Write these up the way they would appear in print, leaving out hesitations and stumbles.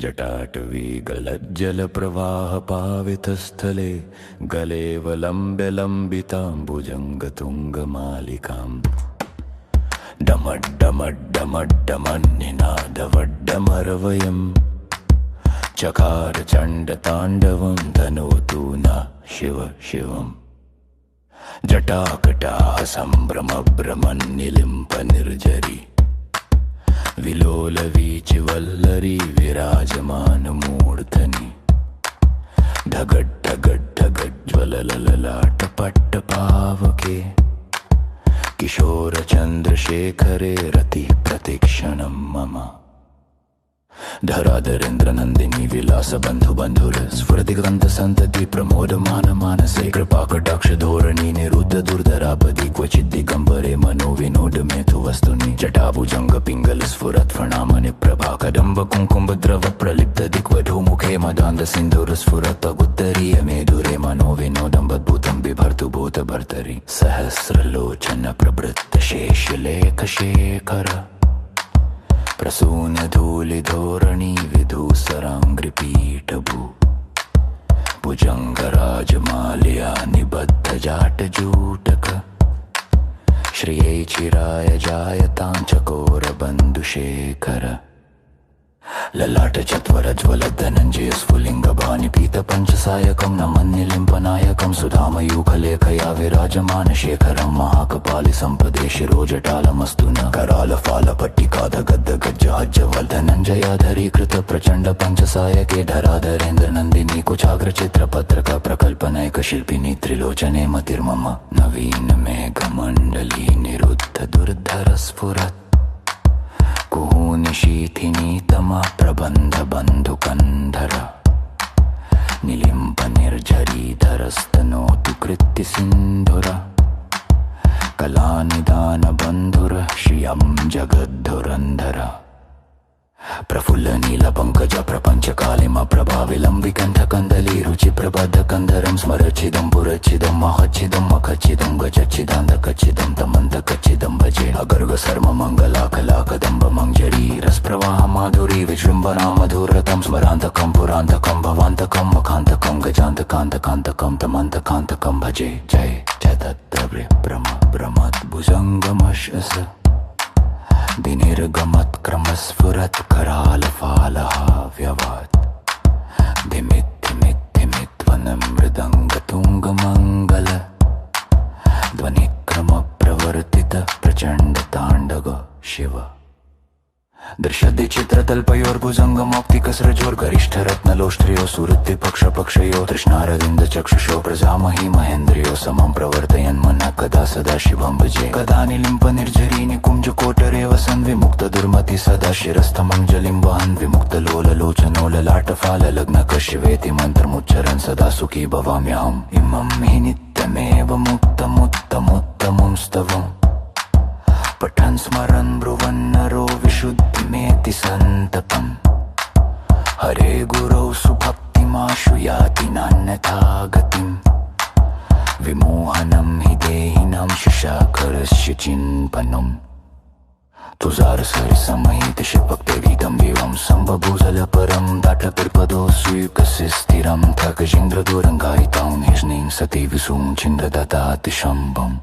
जटाटवी गलज्जलप्रवाहपावितस्थले गलेवलम्ब्य लम्बिताम्बुजङ्गतुङ्गमालिकाम् डमड्डमड्डमड्डमन्निनादवड्डमरवयम् चकार चण्डताण्डवं धनोतु न शिव शिवम् जटाकटाः सम्भ्रमभ्रमन्निलिम्प निर्जरी विलोलवीचिवल्लरी विराजमानमूर्धनि ढगड्ढगड्ढगज्ज्वलललाटपट्टपावके किशोरचन्द्रशेखरे रति प्रतिक्षणं मम धराधरेन्द्रनन्दिनी विलासबन्धुबन्धुर स्फुरदिग्रन्थसन्तति प्रमोदमानमानसे कृपाकटाक्षधोरणी निरुद्ध दुर्धरापदि क्वचित् दिगम्बरे मनोविनोदमेतु वस्तुनि जटाभुजङ्गपिङ्गल स्फुरत्फणामणि प्रभा कदम्ब कुङ्कुमद्रव प्रलिप्त दिग्वधूमुखे मदान्ध सिन्धुरस्फुरत्तगुत्तरीय मेधुरे मनोविनोदं बद्भुतं बिभर्तु भूतभर्तरि सहस्रलोचन प्रवृत्त शेषलेखशेखर प्रसूनधूलिधोरणी विधूसराङ्घ्रिपीठभू भुजङ्गराजमालया निबद्धजाटजूटक श्रियै चिराय जायतां चकोरबन्धुशेखर ललाटचत्वरज्वलद्धनञ्जय स्फुलिङ्गभानिपीतपञ्चसायकं नमन्निलिम्पनायकं सुधामयूखलेखया विराजमानशेखरं महाकपालि सम्पदे शिरोजटालमस्तु न करालफालपट्टिकाधगद्धगज्जहज्जवल्धनञ्जयाधरीकृत प्रचण्ड पञ्चसायके धराधरेन्द्रनन्दिनी कुचाग्रचित्रपत्रक प्रकल्पनैकशिल्पिनी त्रिलोचने मतिर्मम नवीन मेघमण्डली निरुद्ध दुर्धर स्फुरत् कुहूनिशीथिनी तमा प्रबन्ध बन्धुकन्धर निलिम्प निर्झरीधरस्तनोतु कृत्ति सिन्धुर कलानिदान बन्धुर श्रियं जगद्धुरन्धर प्रफुल्ल नील पंकज प्रपंच कालिम प्रभाविलं विकण्ठकन्दली रुचि प्रबद्ध कंधरं स्मरचिदं पुरचिदं महच्चिदं मखच्चिदं गजच्चिदान्धकच्चिदं तमन्धकच्चिदं भजे अगर्ग सर्व मंगलाकलाकदम्ब मंजरी रसप्रवाह माधुरी विजृम्भणा मधुरतं स्मरान्तकं पुरान्तकं भवान्तकं मखान्तकं गजान्तकान्तकान्तकं तमन्तकान्तकं भजे जय जय दत्तव्रे भ्रमद्भुजङ्गमशस दिनिर्गमत्क्रमस्फुरत् करालफालः व्यवत् धिमित् ध्वनिक्रमप्रवर्तित प्रचण्डताण्डव शिव दृश्यते चित्रतल्पयोर्भुजङ्गमौक्तिकस्रजोर्गरिष्ठरत्नलोष्ट्रयो सुहृद्विपक्षपक्षयो तृष्णारविन्द चक्षुषो प्रजामहि महेन्द्रियो समं प्रवर्तयन् मनः कदा सदा शिवं भजे कदा निलिम्प निर्झरी निकुञ्जकोटरे वसन् विमुक्त दुर्मति सदा शिरस्थमं जलिं वहन् विमुक्तलोललोचनो ललाटफाललग्नक शिवेति मन्त्रमुच्चरन् सदा सुखी भवाम्यहम् इमं हि नित्यमेव मुक्तमुत्तमोत्तमं स्तवम् पठन् स्मरन् ब्रुवन् नरो विशुद्धिमेति सन्ततम् हरे गुरौ सुभक्तिमाशु याति नान्यथा गतिम् विमोहनं हि देहिनां शिशाकरस्य चिन्तनम् तुषारसरिसमहितशिवभक्तिगीतं विवं सम्बभूजलपरं दाटपिर्पदो स्वीकस्य स्थिरं थकजिन्द्रदूरङ्गायितां हिष्णीं सति विसूं छिन्ददतातिशम्बम्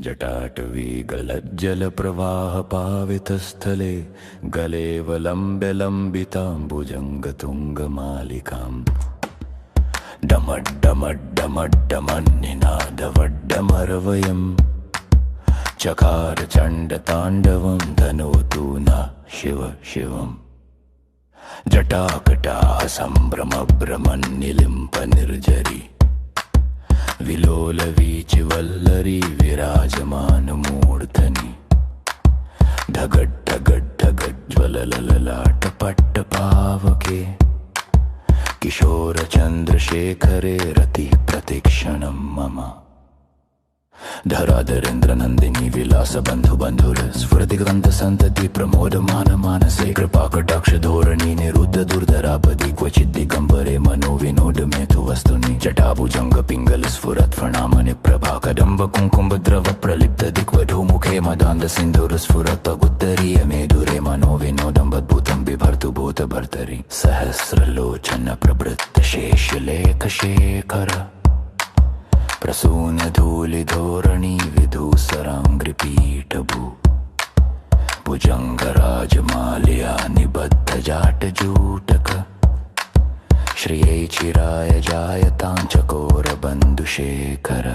जटाटवी गलज्जलप्रवाहपावितस्थले गलेवलम्ब्य लम्बिताम्बुजङ्गतुङ्गमालिकाम् डमड्डमड्डमड्डमन्निनादवड्डमरवयम् चकार चण्डताण्डवं धनोतु न शिव शिवम् जटाकटाः सम्भ्रमभ्रमन्निलिम्प निर्जरी विलोलवीचिवल्लरी विराजमानमूर्धनि ढगड्ढगड्ढगज्ज्वलललाटपट्टपावके किशोरचन्द्रशेखरे रति प्रतिक्षणं मम धराधरेन्द्रनन्दिनी विलासबन्धुबन्धुर स्फुरदिग्रन्थसन्तति प्रमोदमानमानसे कृपाकटाक्षधोरणी निरुद्ध दुर्धरापदि क्वचित् दिगम्बरे मनोविनोदमेतु वस्तुनि जटाभुजंग पिंगल स्फुरत् फणामणि प्रभा कदंब कुंकुम द्रव प्रलिप्त दिग्वधू मुखे मदान्ध सिंधुर स्फुरत् पगुत्तरीय मेधुरे मनो विनोदं बद्भुतं बिभर्तु भूत भर्तरि सहस्रलोचन प्रवृत्त शेषलेख शेखर प्रसून धूलि धोरणी विधूसरांग्रिपीठभू भुजंग राजमाल्या निबद्ध जाट जूटक श्रियै चिराय जायतां चकोर बंधुशेखर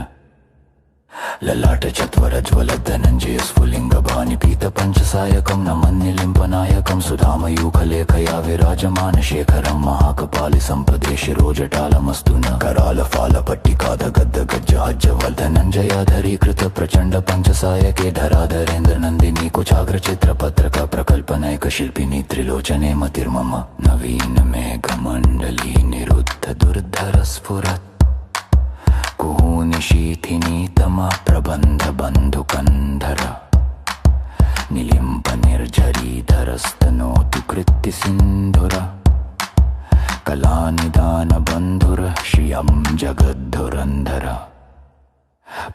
ललाट चत्वर ज्वल धनंजय स्फुलिंग भानि पीत पंचसायकं नमन्निलिम्पनायकं सुधामयूखलेखया विराजमान शेखरं महाकपालि संपदे शिरोजटालमस्तु न कराल फाल पट्टिकाद गद्द गज्ज हज्ज वल्धनंजयाधरी कृत प्रचंड पंचसायके धराधरेन्द्र नंदिनी कुचाग्र चित्र पत्रक प्रकल्पनैक शिल्पिनी त्रिलोचने मतिर्मम नवीन मेघ मंडली निरुद्ध दुर्धर स्फुरत् कुहूनिशीथिनी तमा प्रबंध बंधुकंधर निलिम्प निर्झरीधरस्तनोतु कृत्ति सिंधुर कलानिदान बंधुर श्रियं जगद्धुरंधर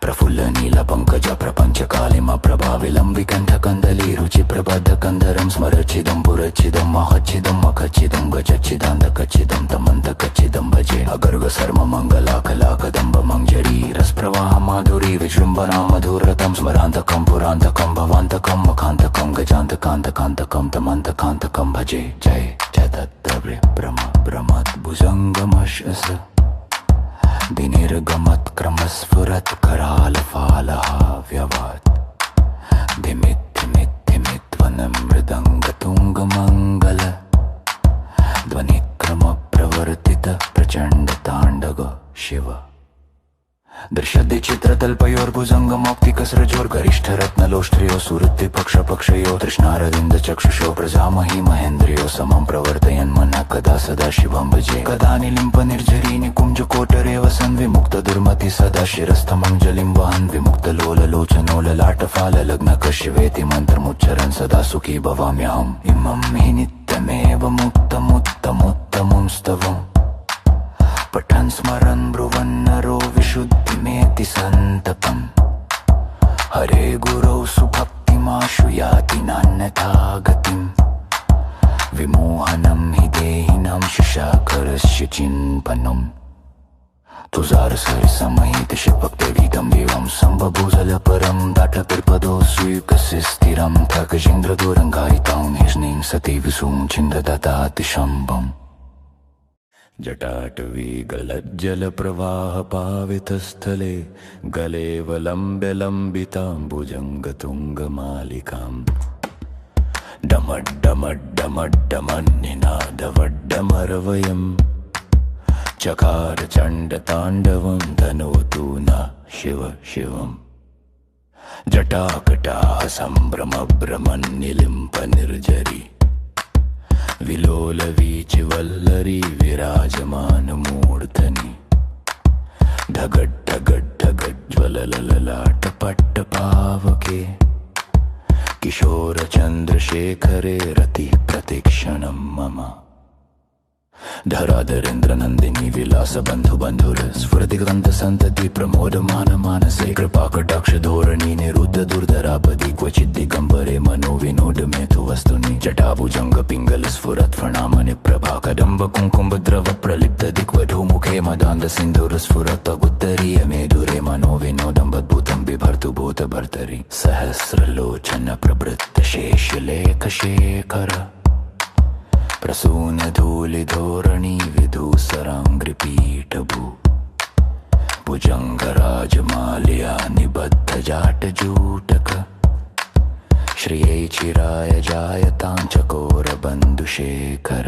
प्रफुल्ल नील पंकज प्रपंच कालिमा प्रभा विलंबिकंठ कंदली रुचि प्रबद्ध कंधरं स्मरचिदं पुरचिदं महच्चिदं मखच्चिदं गजच्चिदांत कच्चिदं तमंत कच्चिदं भजे अगर्ग सर्म मंगला कला कदंब मंजरी रस प्रवाह माधुरी विजृंभणा मधुरतं स्मरांतकं पुरांतकं भवांतकं मखांतकं गजांतकांतकांतकं तमंतकांतकं भजे जय जय दत्त ब्रह्म ब्रह्मत् भुजंगमशस दिनिर्गमत् क्रमस्फुरत् कराल फालः व्यवत् धिमित् धिमित् धिमित्वनं मृदंग तुंग मंगल ध्वनिक्रम प्रवर्तित प्रचंड तांडव शिव दृश्यदे चित्रतल्पयोर्भुजंग मौक्तिकस्रजोर् गरिष्ठ रत्नलोष्ट्रियो सुहृद्दि पक्ष पक्षयो तृष्णारविंद चक्षुषो प्रजामहि महेन्द्रियो समं प्रवर्तयन् मनः कदा सदा शिवं भजे कदा निलिम्प निर्झरी निकुंज कोटरे वसन् विमुक्त दुर्मति सदा शिरस्थमञ्जलिं वहन् विमुक्त लोल लोचनो ललाटफाल लग्न शिवेति मन्त्रमुच्चरन् सदा सुखी भवाम्यहम् इमं हि नित्यमेव मुक्तमुत्तमोत्तमं स्तवम् पठन् स्मरन् ब्रुवन् नरो विशुद्धिमेति सन्ततम् हरे गुरौ सुभक्तिमाशु याति नान्यथा गतिम् विमोहनं हि देहिनां शिशाकरस्य चिन्तनम् तुषार सरिसमहित शिवभक्तिगीतं देवं सम्बभूजल परं दाटपिर्पदो स्वीकस्य स्थिरं थकजिन्द्रदूरङ्गायितां हिष्णीं सति विसूं छिन्ददतातिशम्बम् जटाटवी गलज्जल प्रवाह पावितस्थले गले वलम्ब्य लम्बिताम्बुजङ्गतुङ्गमालिकाम् डमड्डमड्डमड्डमन्निनादवड्डमरवयम् चकार चण्डताण्डवं धनोतु न शिव शिवम् जटाकटाः सम्भ्रमभ्रमन्निलिम्प निर्झरी विलोल वीचि वल्लरी विराजमान मूर्धनि ढगड् ढगड् ढगड् ज्वलललाट पट्ट पावके किशोर चंद्रशेखरे रति प्रतिक्षणं मम धराधरेन्द्र नंदिनी विलास बंधु बंधुर स्फुरति ग्रंथ संतति प्रमोदमान मानसे कृपा कटाक्ष धोरणी निरुद्ध दुर्धरापदि क्वचित् दिगंबरे मनो विनोद मेतु वस्तुनि जटाभुजंग पिंगल स्फुरत् फणामणि प्रभा कदंब कुंकुम द्रव प्रलिप्त दिग्वधू मुखे मदान्ध सिंधुर स्फुरत् पगुत्तरीय मेधुरे मनो विनोदं बद्भुतं बिभर्तु भूत भर्तरि सहस्रलोचन प्रवृत्त शेषलेख शेखर प्रसून धूलि धोरणी विधूसरांग्रिपीठभू भुजंग राजमाल्या निबद्ध जाट जूटक श्रियै चिराय जायतां चकोर बंधुशेखर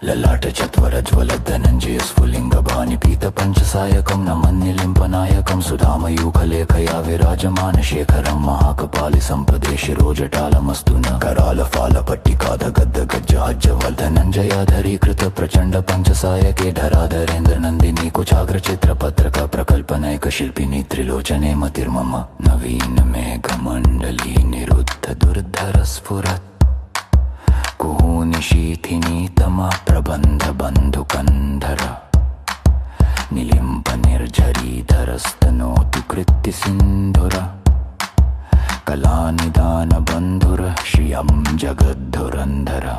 ललाट चत्वर ज्वल धनंजय स्फुलिंग भानि पीत पंचसायकं नमन्निलिम्पनायकं सुधामयूखलेखया विराजमान शेखरं महाकपालि संपदे शिरोजटालमस्तु न कराल फाल पट्टिकाद गद्द गज्ज हज्ज वल्धनंजयाधरी कृत प्रचंड पंचसायके धराधरेन्द्र नंदिनी कुचाग्र चित्र पत्रक प्रकल्पनैक शिल्पिनी त्रिलोचने मतिर्मम नवीन मेघ मंडली निरुद्ध दुर्धर स्फुरत् कुहूनिशीथिनी तमा प्रबंध बंधुकंधर निलिम्पनिर्झरीधरस्तनोतु कृत्तिसिन्धुरा कलानिदानबन्धुरः श्रियं जगद्धुरन्धरा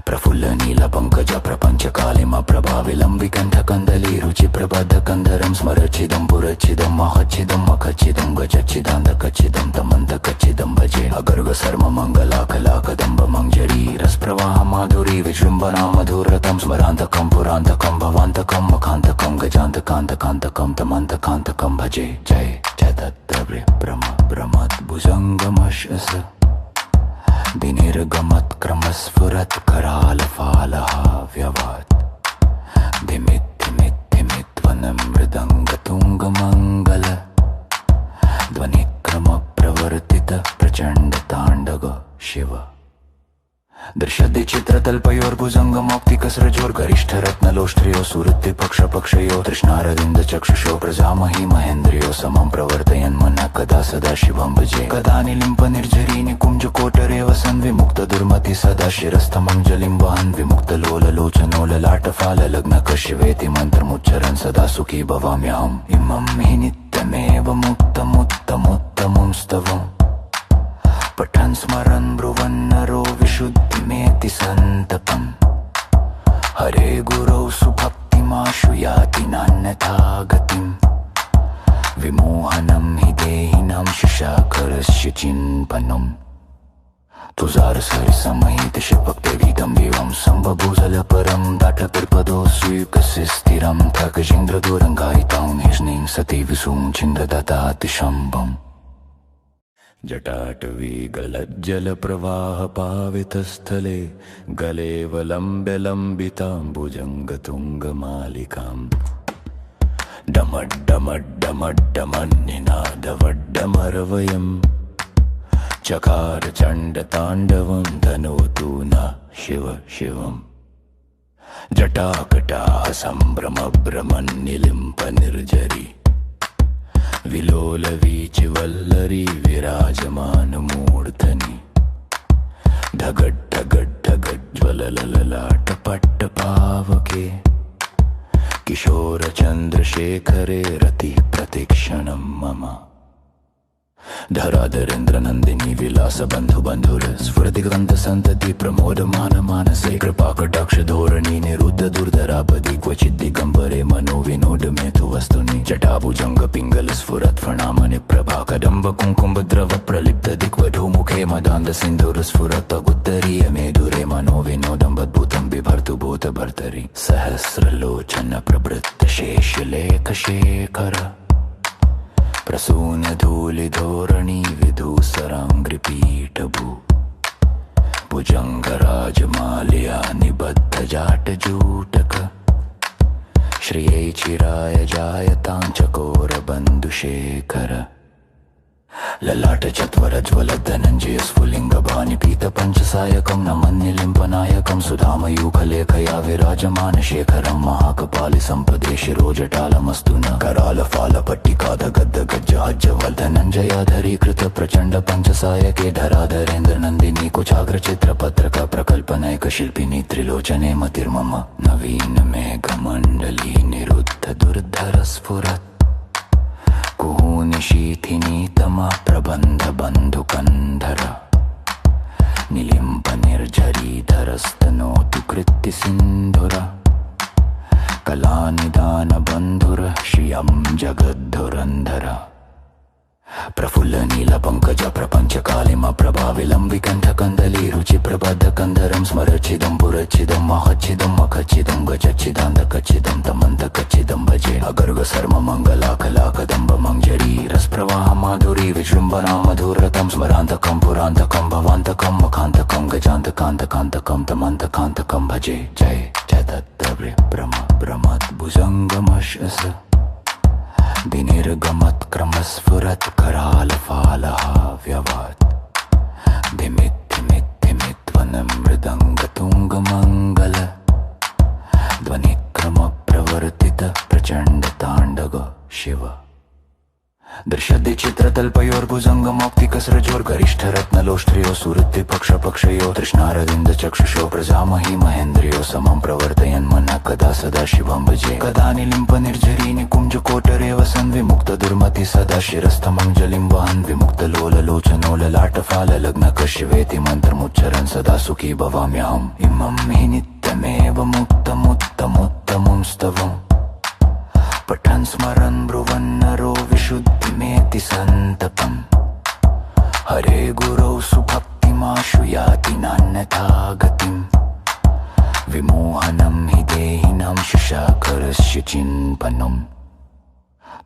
प्रफुल्लनीलपङ्कज प्रपञ्चकालिमप्रभाविलं विकण्ठकन्दलीरुचिप्रबद्धकन्धरं स्मरच्छिदं पुरच्छिदं महच्छिदं मखच्छिदं गजच्छिदान्तकच्छिदं तमन्तकच्छिदं भजे अगर्गसर्वमङ्गलाकलाकदम्बमञ्जरी रसप्रवाहमाधुरी विजृम्भणा मधुरतं स्मरान्तकं पुरान्तकं भवान्तकं मखान्तकं गजान्तकान्तकान्तकं तमन्तकान्तकं भजे जय जयतत्तविभ्रमभ्रमद्भुजङ्गमशस विनिर्गमत्क्रमस्फुरत्करालफालः व्यवात् धिमिद्धिमिद्धिमिध्वनं मृदङ्गतुङ्गमङ्गल ध्वनिक्रमप्रवर्तित प्रचण्डताण्डव शिव दृश्यते चित्रतल्पयोर्भुजङ्गमौक्तिकस्रजोर्गरिष्ठरत्नलोष्ट्रियो सुहृद्विपक्षपक्षयो तृष्णारविन्दचक्षुषो प्रजामहि महेन्द्रियो समं प्रवर्तयन् मनः कदा सदा शिवं भजे कदा निलिम्पनिर्झरी निकुञ्जकोटरे वसन् विमुक्तदुर्मति सदा शिरस्थमञ्जलिं वहन् विमुक्तलोललोचनो ललाटफाललग्नकशिवेति मन्त्रमुच्चरन् सदा सुखी भवाम्यहम् इमं हि नित्यमेव मुक्तमुत्तमुत्तमं स्तवम् पठन् स्मरन् ब्रुवन् नरो विशुद्धिमेति सन्ततम् हरे गुरौ सुभक्तिमाशु याति नान्यथा गतिम् विमोहनं हि देहिनां शिशाकरस्य चिन्तनम् तुषारसरिसमहितशिवभक्तिविदं दिवं सम्बभूजलपरं दाटकृपदो स्वीकस्य स्थिरं थकजिन्द्रदूरङ्गायितां हिष्णीं सति विसूं छिन्ददतातिशम्बम् जटाटवीगलज्जलप्रवाहपावितस्थले गलेवलम्ब्यलम्बिताम्बुजङ्गतुङ्गमालिकाम् डमड्डमड्डमड्डमन्निनादवड्डमरवयम् चकार चण्डताण्डवं धनोतु न शिव शिवम् जटाकटाः सम्भ्रमभ्रमन्निलिम्पनिर्झरी विलोलवीचिवल्लरी विराजमानमूर्धनि ढगड्ढगड्ढगज्ज्वलललाटपट्टपावके किशोरचन्द्रशेखरे रतिः प्रतिक्षणं मम धराधरेन्द्रनन्दिनी विलासबन्धुबन्धुर स्फुरदिगन्तसन्तति प्रमोदमानमानसे कृपाकटाक्षधोरणी निरुद्धदुर्धरापदि क्वचित् दिगम्बरे मनोविनोदमेतु वस्तुनि जटाभुजङ्गपिङ्गलस्फुरत्फणामणिप्रभा कदम्बकुङ्कुमद्रवप्रलिप्तदिग्वधूमुखे मदान्दसिन्धुरस्फुरत्तगुत्तरीयमेधुरे मनोविनोदं बद्भुतं बिभर्तु भूतभर्तरि सहस्रलोचन प्रवृत्तशेषलेखशेखर प्रसून्यधूलिधोरणी विधूसराङ्घ्रिपीठभू भुजङ्गराजमालया निबद्धजाटजूटक श्रियै चिराय जायतां चकोरबन्धुशेखर ललाटचत्वरज्वलद्धनञ्जय स्फुलिङ्गभानिपीतपञ्चसायकं नमन्निलिम्पनायकं सुधामयूखलेखया विराजमानशेखरं महाकपालिसम्पदे शिरोजटालमस्तु न करालफालपट्टिकादगद्दगज्जहज्जवल्धनञ्जयाधरीकृत प्रचण्डपञ्चसायके धराधरेन्द्रनन्दिनी कुचाग्रचित्रपत्रक प्रकल्पनैकशिल्पिनी त्रिलोचने मतिर्मम नवीनमेघमण्डली निरुद्धदुर्धरस्फुरत् कुहूनिशीथिनीतमा प्रबन्धबन्धुकन्धर निलिम्पनिर्झरीधरस्तनोतु कृत्तिसिन्धुरा कलानिदानबन्धुरः श्रियं जगद्धुरन्धरा प्रफुल्लनीलपङ्कज प्रपञ्चकालिमप्रभाविलं विकण्ठकन्दलीरुचिप्रबद्धकन्धरं स्मरच्छिदं पुरच्छिदं महच्छिदं मखच्छिदं गजच्छिदान्तकच्छिदं तमन्तकच्छिदं भजे अगर्गसर्वमङ्गलाकलाकदम्बमञ्जरी रसप्रवाहमाधुरी विजृम्भणा मधुरतं स्मरान्तकं पुरान्तकं भवान्तकं मखान्तकं गजान्तकान्तकान्तकं तमन्तकान्तकं भजे जय जयतत्तविभ्रमभ्रमद्भुजङ्गमशस विनिर्गमत्क्रमस्फुरत्करालफालः व्यवात् धिमिद्धिमिद्धिमिध्वनं मृदङ्गतुङ्गमङ्गल ध्वनिक्रमप्रवर्तित प्रचण्डताण्डव शिव दृश्यते चित्रतल्पयोर्भुजङ्गमौक्तिकस्रजोर्गरिष्ठरत्नलोष्ट्रियो सुहृद्विपक्षपक्षयो तृष्णारविन्दचक्षुषो प्रजामहि महेन्द्रियो समं प्रवर्तयन्मनः कदा सदा शिवं भजे। कदा निलिम्पनिर्झरी निकुञ्जकोटरे वसन् विमुक्तदुर्मति सदा शिरस्थमञ्जलिं वहन् विमुक्तलोललोचनो ललाटफाललग्नकशिवेति मन्त्रमुच्चरन् सदा सुखी भवाम्यहम्। इमं हि नित्यमेवमुक्तमुत्तमुत्तमोत्तमं स्तवम् पठन् स्मरन् ब्रुवन् नरो विशुद्धिमेति सन्ततम्। हरे गुरौ सुभक्तिमाशु याति नान्यथा गतिम्। विमोहनं हि देहिनां शुशाकरस्य चिन्तनम्।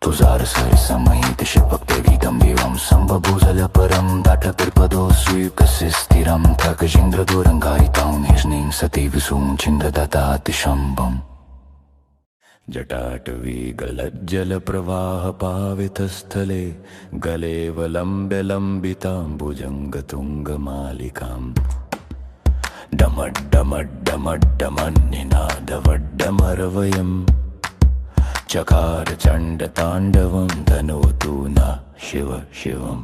तुषारसरिसमहितशिवभक्तिगीतं विवं सम्बभूजलपरं दाटपिर्पदो स्वीकस्य स्थिरं थकजिन्द्रदूरङ्गायितां हिष्णीं सति विसुं छिन्ददतातिशम्बम्। जटाटवी गलज्जलप्रवाहपावितस्थले गलेवलम्ब्य लम्बिताम्बुजङ्गतुङ्गमालिकाम्। डमड्डमड्डमड्डमन्निनादवड्डमरवयम् चकार चण्डताण्डवं धनोतु न शिव शिवम्।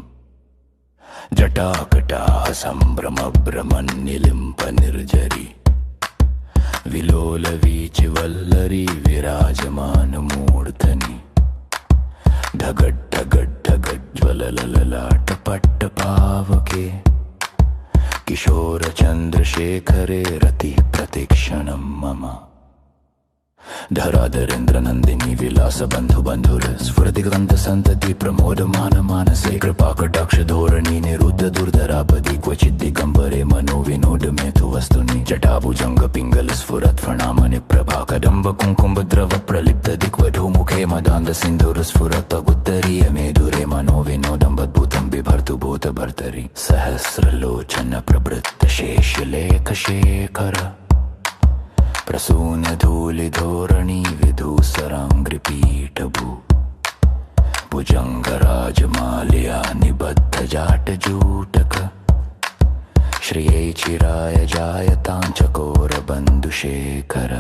जटाकटाः सम्भ्रमभ्रमन्निलिम्पनिर्झरी विलोलवीचिवल्लरी विराजमानमूर्धनि। ढगड्ढगड्ढगज्ज्वलललाटपट्टपावके किशोरचन्द्रशेखरे रति प्रतिक्षणं मम। धराधरेन्द्रनन्दिनी विलास बन्धु बन्धुर स्फुरदिग्रन्थसन्तति प्रमोदमान मानसे कृपाकटाक्ष धोरणी निरुद्ध दुर्धरापदि क्वचित् दिगम्बरे मनो विनोद मेतु वस्तुनि। जटाभुजङ्ग पिङ्गल स्फुरत् प्रणामनि प्रभा कदम्ब कुङ्कुम्भ द्रव प्रलिप्त दिग्वधू मुखे मदान्ध सिन्धुर स्फुरत् उत्तरीय मेधुरे मनो विनोदं बद्भुतं बिभर्तु भूत भर्तरि। सहस्रलोचन प्रवृत्त शेषलेख शेखर प्रसूनधूलिधोरणी विधूसराङ्घ्रिपीठभू भुजङ्गराजमाल्या निबद्धजाटजूटक। श्रियै चिराय जायतां चकोरबन्धुशेखर।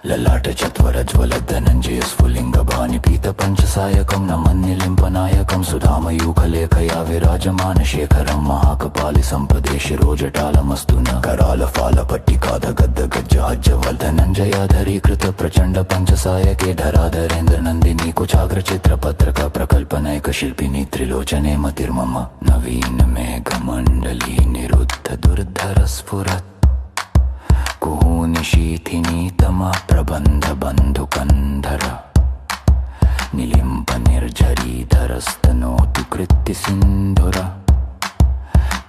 ललाटचत्वरज्वलद्धनञ्जय स्फुलिङ्गभानिपीतपञ्चसायकं नमन्निलिम्पनायकं सुधामयूखलेखया विराजमानशेखरं। महाकपालि सम्पदे शिरोजटालमस्तु न करालफालपट्टिकादगद्दगज्जहज्जवर्धनञ्जयाधरी कृत प्रचण्ड पञ्चसायके धराधरेन्द्रनन्दिनी कुचाग्रचित्रपत्रक प्रकल्पनैकशिल्पिनी त्रिलोचने मतिर्मम। नवीन मेघमण्डली निरुद्ध दुर्धर स्फुरत् कुहूनिशीथिनीतमा प्रबन्ध बन्धुकन्धर। निलिम्पनिर्झरीधरस्तनोतु कृत्य सिन्धुर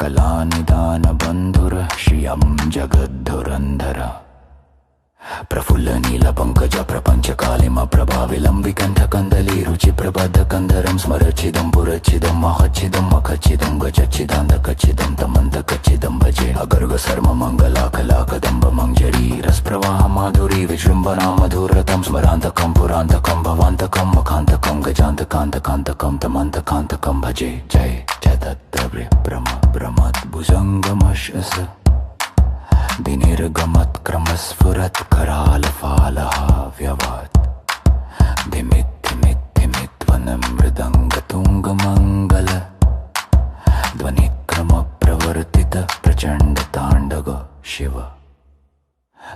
कलानिदान बन्धुर श्रियं जगद्धुरन्धर। प्रफुल्लनीलपङ्कज प्रपञ्चकालिम प्रभाविलम्बिकण्ठकन्दली रुचिप्रबद्धकन्धरं स्मरच्छिदं पुरच्छिदं महच्छिदं मखच्छिदं गजच्छिदान्तकच्छिदं तमन्तकच्छिदं भजे। अगर्गसर्वमङ्गलाकलाकदम्ब मञ्जरी रसप्रवाह माधुरी विजृम्भना मधुरतं स्मरान्तकं पुरान्तकं भवान्तकं मखान्तकं गजान्तकान्तकान्तकं तमन्तकान्तकं भजे। जय जय दत्तविप्रम भ्रमद्भुजङ्गमशस विनिर्गमत्क्रमस्फुरत् करालफालः व्यवत्। धिमिद्धिमिद्धिमिध्वनं मृदङ्गतुङ्गमङ्गल ध्वनिक्रमप्रवर्तित प्रचण्डताण्डव शिव।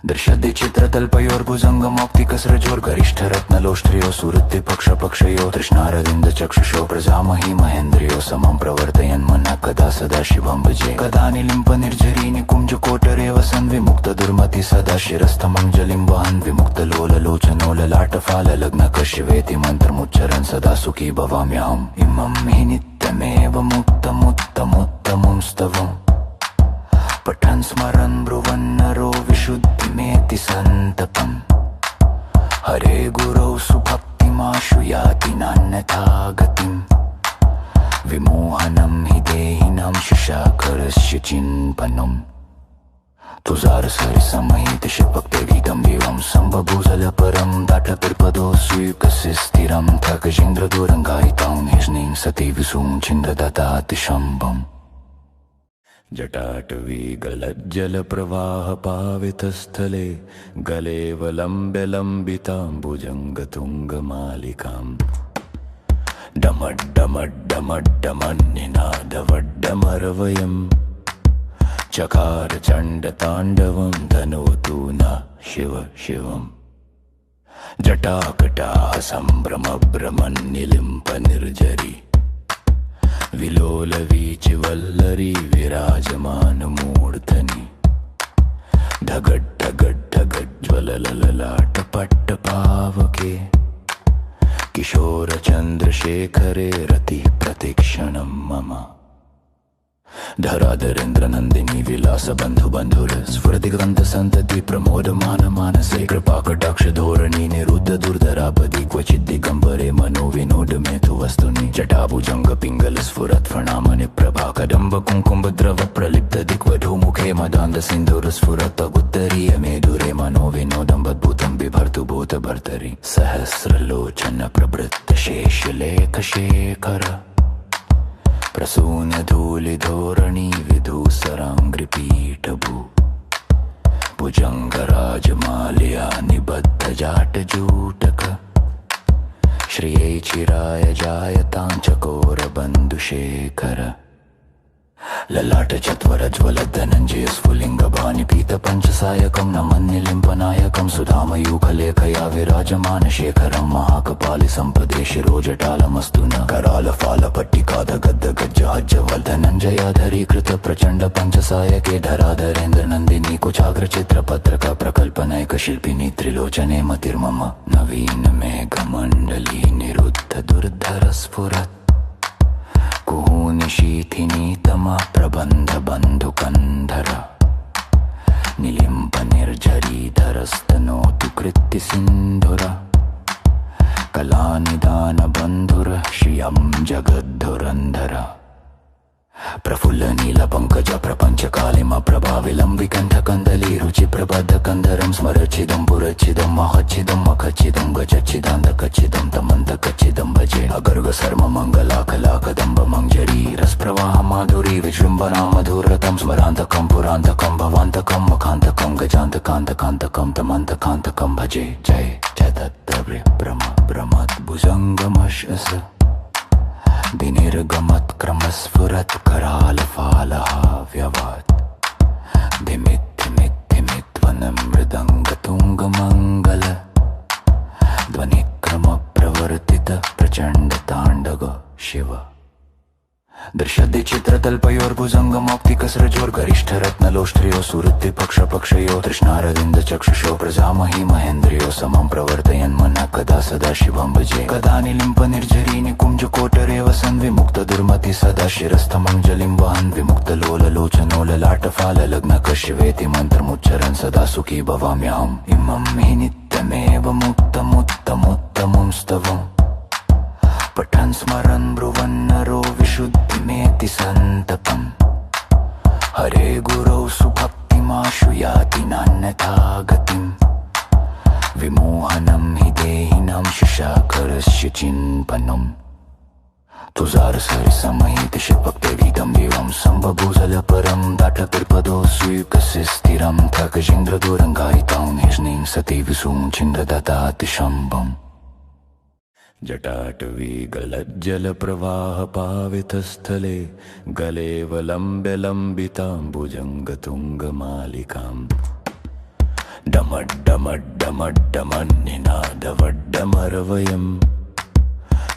दृश्यते चित्रतल्पयोर्भुजङ्गमौक्तिकस्रजोर्गरिष्ठरत्नलोष्ट्रियो सुहृद्विपक्षपक्षयो तृष्णारविन्दचक्षुषो प्रजामहि महेन्द्रियो समं प्रवर्तयन्मनः कदा सदा शिवं भजे। कदा निलिम्पनिर्झरी निकुञ्जकोटरे वसन् विमुक्तदुर्मति सदा शिरस्थमञ्जलिं वहन् विमुक्तलोललोचनो ललाटफाललग्नकशिवेति मन्त्रमुच्चरन् सदा सुखी भवाम्यहम्। इमं हि नित्यमेवमुक्तमुत्तमोत्तमं स्तवम् पठन् स्मरन् ब्रुवन् नरो विशुद्धिमेति सन्ततम्। हरे गुरौ सुभक्तिमाशु याति नान्यथा गतिम्। विमोहनं हि देहिनां शुशाकरस्य चिन्तनम्। तुषारसरिसमहितशिवभक्तिगीतं विवं सम्बभूजलपरं दाटपिर्पदो स्वीकस्य स्थिरं थकजिन्द्रदूरङ्गायितां हिष्णीं सति विसुं छिन्ददतातिशम्बम्। जटाटवी गलज्जलप्रवाहपावितस्थले गलेवलम्ब्य लम्बिताम्बुजङ्गतुङ्गमालिकाम्। डमड्डमड्डमड्डमन्निनादवड्डमरवयम् चकार चण्डताण्डवं धनोतु न शिव शिवम् जटाकटा सम्भ्रमभ्रमन्निलिम्पनिर्झरी विलोलवीचिवल्लरी विराजमानमूर्धनि ढगड्ढगड्ढगज्ज्वलललाटपट्टपावके किशोरचन्द्रशेखरे रतिः प्रतिक्षणं मम धराधरेन्द्रनन्दिनी विलासबन्धुबन्धुर स्फुरदिगन्तसन्तति प्रमोदमानमानसे कृपाकटाक्षधोरणी निरुद्ध दुर्धरापदि क्वचित् दिगम्बरे मनोविनोदमेतु वस्तुनि जटाभुजङ्गपिङ्गलस्फुरत्फणामणि प्रभा कदम्ब कुङ्कुमद्रव प्रलिप्त दिग्वधूमुखे मदान्दसिन्धुरस्फुरत्तगुत्तरीय मेधुरे मनोविनोदं बद्भुतं बिभर्तु भूतभर्तरि सहस्रलोचन प्रवृत्त शेषलेखशेखर प्रसूनधूलिधोरणी विधूसराङ्घ्रिपीठभू भुजङ्गराजमालया निबद्धजाटजूटक श्रियै चिराय जायतां चकोरबन्धुशेखर ललाटचत्वरज्वलद्धनञ्जय स्फुलिङ्गभानि पीतपञ्चसायकं नमन्निलिम्पनायकं सुधामयूखलेखया विराजमानशेखरं महाकपालि सम्पदे शिरोजटालमस्तु न करालफालपट्टिकादगद्दगज्जहज्जवर्धनञ्जयाधरी कृतप्रचण्ड पञ्चसायके धराधरेन्द्रनन्दिनी कुचाग्रचित्रपत्रक प्रकल्पनैकशिल्पिनी त्रिलोचने मतिर्मम नवीनमेघमण्डली निरुद्ध दुर्धरस्फुरत् कुहूनिशीथिनीतमा प्रबन्धबन्धुकन्धर निलिम्पनिर्झरीधरस्तनोतु कृत्तिसिन्धुर कलानिदानबन्धुर श्रियं जगद्धुरन्धर प्रफुल्लनीलपङ्कज प्रपञ्चकालिमा प्रभाविलम्बिकण्ठकन्दली रुचिप्रबद्धकन्धरं स्मरच्छिदं पुरच्छिदं महच्छिदं मखच्छिदं गजच्छिदान्तकच्छिदं तमन्तकच्छिदं भजे अगर्गसर्वमङ्गलाकलाकदम्बमञ्जरी रसप्रवाह माधुरी विजृम्भणा मधुरतं स्मरान्तकं पुरान्तकं भवान्तकं मखान्तकं गजान्तकान्तकान्तकं तमन्तकान्तकं भजे जय जयदत्तविभ्रमभ्रमद्भुजङ्गमशस विनिर्गमत्क्रमस्फुरत् करालफालः व्यवत् धिमिद्धिमिद्धिमिध्वनं मृदङ्गतुङ्गमङ्गल ध्वनिक्रमप्रवर्तित प्रचण्डताण्डव शिव दृश्यते चित्रतल्पयोर्भुजङ्गमौक्तिकस्रजोर्गरिष्ठरत्नलोष्ट्रियो सुहृद्विपक्षपक्षयो तृष्णारविन्दचक्षुषो प्रजामहि महेन्द्रियो समं प्रवर्तयन् मनः कदा सदा शिवं भजे कदा निलिम्पनिर्झरी निकुञ्जकोटरे वसन् विमुक्तदुर्मति सदा शिरस्थमञ्जलिं वहन् विमुक्तलोललोचनो ललाटफाललग्नकशिवेति मन्त्रमुच्चरन् सदा सुखी भवाम्यहम् इमं हि नित्यमेव मुक्तमुत्तमुत्तमं स्तवम् पठन् स्मरन् ब्रुवन्नरो विशुद्धिमेति सन्ततम् हरे गुरौ सुभक्तिमाशु याति नान्यथा गतिम् विमोहनं हि देहिनां शिशाकरस्य चिन्तनम् तुषारसरिसमहितशिवभक्तिगीतं दिवं सम्बभूजलपरं दाटतिर्पदो स्वीकस्य स्थिरं थकजिन्द्रदूरङ्गायितां निष्णीं सति विसुं छिन्दददातिशम्बम् जटाटवीगलज्जलप्रवाहपावितस्थले गलेवलम्ब्यलम्बिताम्बुजङ्गतुङ्गमालिकाम् डमड्डमड्डमड्डमन्निनादवड्डमरवयम्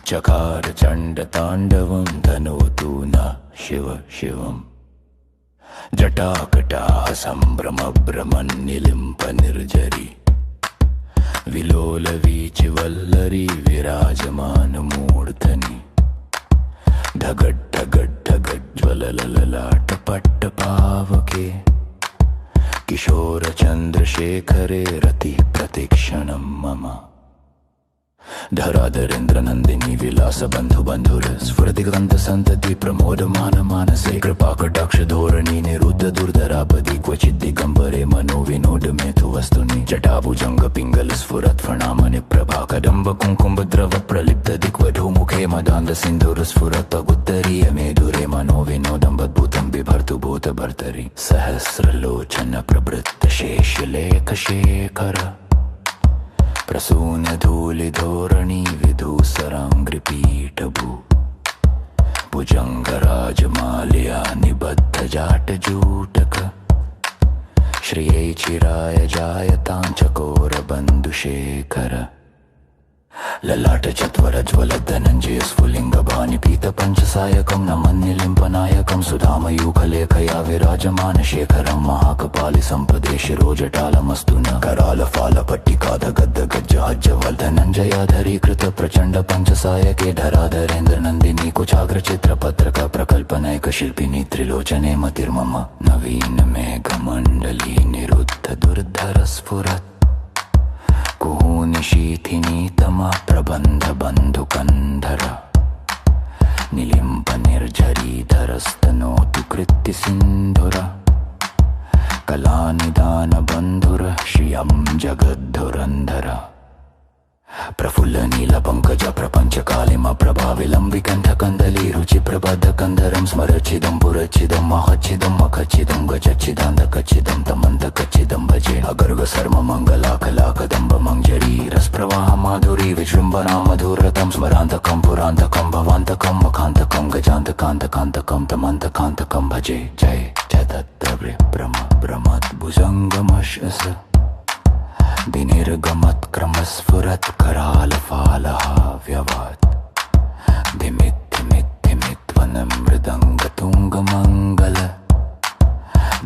चकार चण्डताण्डवं धनोतु न शिव शिवम् जटाकटा सम्भ्रमभ्रमन्निलिम्पनिर्झरी विलोलवीचिवल्लरी विराजमानमूर्धनि ढगड्ढगड्ढगज्ज्वलललाटपट्टपावके किशोरचन्द्रशेखरे रतिः प्रतिक्षणं मम धराधरेन्द्रनन्दिनी विलासबन्धुबन्धुर स्फुरदिगन्तसन्तति प्रमोदमानमानसे कृपाकटाक्षधोरणी निरुद्ध दुर्धरापदि क्वचित् दिगम्बरे मनोविनोदमेतु वस्तुनि जटाभुजङ्गपिङ्गलस्फुरत्फणामणि प्रभा कदम्ब कुङ्कुमद्रव प्रलिप्त दिग्वधूमुखे मदान्दसिन्धुरस्फुरत्तगुत्तरीय मेधुरे मनोविनोदं बद्भुतं बिभर्तु भूतभर्तरि सहस्रलोचन प्रवृत्त शेषलेखशेखर प्रसूनधूलिधोरणी विधूसराङ्घ्रिपीठभू भुजङ्गराजमाल्या निबद्धजाटजूटक श्रियै चिराय जायतां चकोरबन्धुशेखर ललाट चत्वरज्वल धनञ्जय स्फुलिङ्गभानि पीतपञ्चसायकं नमन्निलिम्पनायकं सुधामयूखलेखया विराजमान शेखरं महाकपालि सम्पदे शिरोजटालमस्तु न करालफालपट्टिकाद गद्द गज्जाज्जवर्धनञ्जयाधरीकृत प्रचण्ड पञ्चसायके धराधरेन्द्र नन्दिनी कुचाग्रचित्रपत्रक प्रकल्पनैक शिल्पिनी त्रिलोचने मतिर्मम नवीन मेघमण्डली निरुद्ध दुर्धर स्फुरत् कुहूनिशीथिनीतमा प्रबन्ध बन्धुकन्धर निलिम्प निर्झरीधरस्तनोतु कृत्ति सिन्धुर कलानिदान बन्धुर श्रियं जगद्धुरन्धर प्रफुल्ल नील पंकज प्रपंच कालिम प्रभाविलं विकण्ठकन्दली रुचि प्रबद्ध कंदरं स्मरचिदं पुरचिदं महच्चिदं मखच्चिदं गजच्चिदान्धकच्चिदं तमन्धकच्चिदं भजे अगर्ग सर्व मंगलाकलाकदम्ब मंजरी रसप्रवाह माधुरी विजृम्भणा मधुरतं स्मरान्तकं पुरान्तकं भवान्तकं मखान्तकं गजान्तकान्तकान्तकं तमन्तकान्तकं भजे जय जयदत्तव्रे भ्रमद्भुजङ्गमशस विनिर्गमत्क्रमस्फुरत् करालफालः व्यवत् धिमित्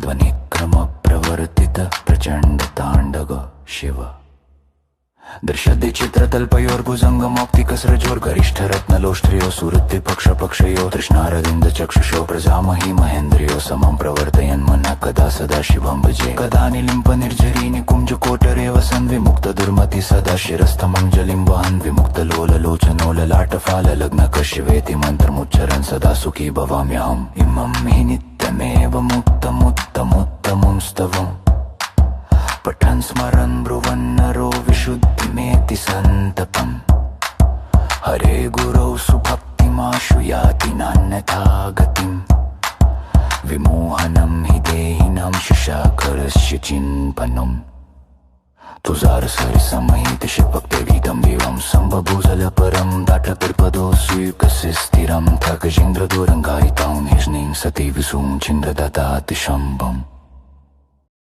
ध्वनिक्रमप्रवर्तित प्रचण्डताण्डव शिव दृश्यते चित्रतल्पयोर्भुजङ्गमौक्तिकस्रजोर्गरिष्ठरत्नलोष्ट्रियो सुहृद्विपक्षपक्षयो तृष्णारविन्द चक्षुषो प्रजामहि महेन्द्रियो समं प्रवर्तयन् मनः कदा सदा शिवं भजे कदा निलिम्प निर्झरी निकुञ्जकोटरे वसन् विमुक्त दुर्मति सदा शिरस्थमञ्जलिं वहन् विमुक्तलोललोचनो ललाटफाललग्नक शिवेति मन्त्रमुच्चरन् सदा सुखी भवाम्यहम् इमं हि नित्यमेव मुक्तमुत्तमुत्तमं स्तवम् पठन् स्मरन् ब्रुवन्नरो विशुद्धिमेति सन्ततम् हरे गुरौ सुभक्तिमाशु याति नान्यथा गतिम् विमोहनं हि देहिनां शुशाकरस्य चिन्तनम् तुषारसरिसमहित शिवभक्तिगीतं दिवं सम्बभूजलपरं दाटतिर्पदो स्वीकस्य स्थिरं खगजेन्द्रदूरङ्गायितां हिष्णीं सती विसूं छिन्दददाति शम्भम्